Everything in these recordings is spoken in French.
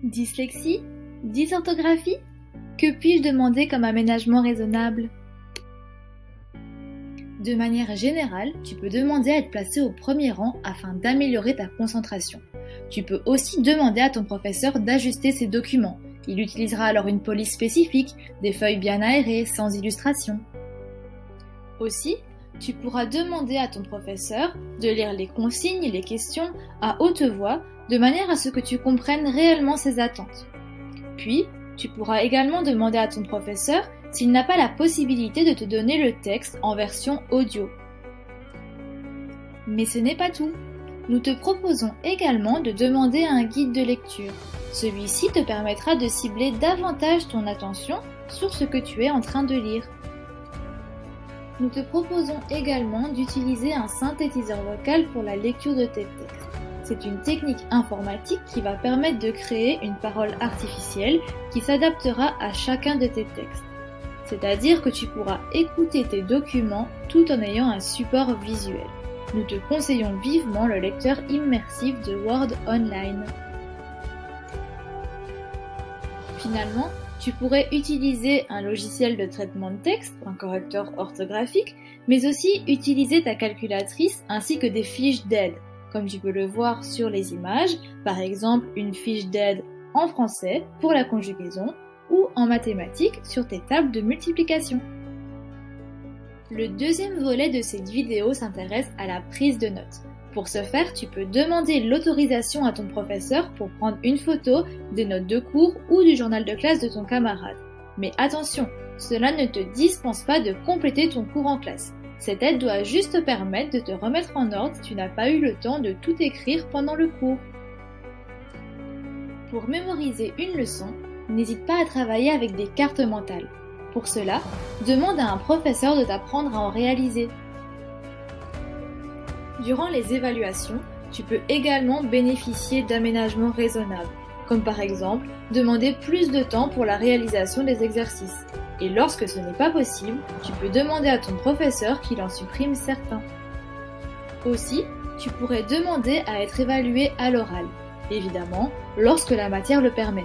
Dyslexie? Dysorthographie? Que puis-je demander comme aménagement raisonnable? De manière générale, tu peux demander à être placé au premier rang afin d'améliorer ta concentration. Tu peux aussi demander à ton professeur d'ajuster ses documents. Il utilisera alors une police spécifique, des feuilles bien aérées, sans illustration. Aussi, tu pourras demander à ton professeur de lire les consignes et les questions à haute voix de manière à ce que tu comprennes réellement ses attentes. Puis, tu pourras également demander à ton professeur s'il n'a pas la possibilité de te donner le texte en version audio. Mais ce n'est pas tout. Nous te proposons également de demander un guide de lecture. Celui-ci te permettra de cibler davantage ton attention sur ce que tu es en train de lire. Nous te proposons également d'utiliser un synthétiseur vocal pour la lecture de tes textes. C'est une technique informatique qui va permettre de créer une parole artificielle qui s'adaptera à chacun de tes textes. C'est-à-dire que tu pourras écouter tes documents tout en ayant un support visuel. Nous te conseillons vivement le lecteur immersif de Word Online. Finalement, tu pourrais utiliser un logiciel de traitement de texte, un correcteur orthographique, mais aussi utiliser ta calculatrice ainsi que des fiches d'aide, comme tu peux le voir sur les images, par exemple une fiche d'aide en français pour la conjugaison ou en mathématiques sur tes tables de multiplication. Le deuxième volet de cette vidéo s'intéresse à la prise de notes. Pour ce faire, tu peux demander l'autorisation à ton professeur pour prendre une photo des notes de cours ou du journal de classe de ton camarade. Mais attention, cela ne te dispense pas de compléter ton cours en classe. Cette aide doit juste te permettre de te remettre en ordre si tu n'as pas eu le temps de tout écrire pendant le cours. Pour mémoriser une leçon, n'hésite pas à travailler avec des cartes mentales. Pour cela, demande à un professeur de t'apprendre à en réaliser. Durant les évaluations, tu peux également bénéficier d'aménagements raisonnables, comme par exemple demander plus de temps pour la réalisation des exercices. Et lorsque ce n'est pas possible, tu peux demander à ton professeur qu'il en supprime certains. Aussi, tu pourrais demander à être évalué à l'oral, évidemment, lorsque la matière le permet.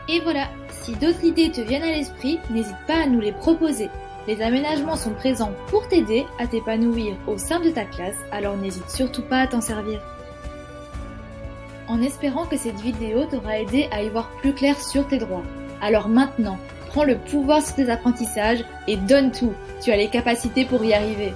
Et voilà, si d'autres idées te viennent à l'esprit, n'hésite pas à nous les proposer. Les aménagements sont présents pour t'aider à t'épanouir au sein de ta classe, alors n'hésite surtout pas à t'en servir. En espérant que cette vidéo t'aura aidé à y voir plus clair sur tes droits. Alors maintenant, prends le pouvoir sur tes apprentissages et donne tout, tu as les capacités pour y arriver.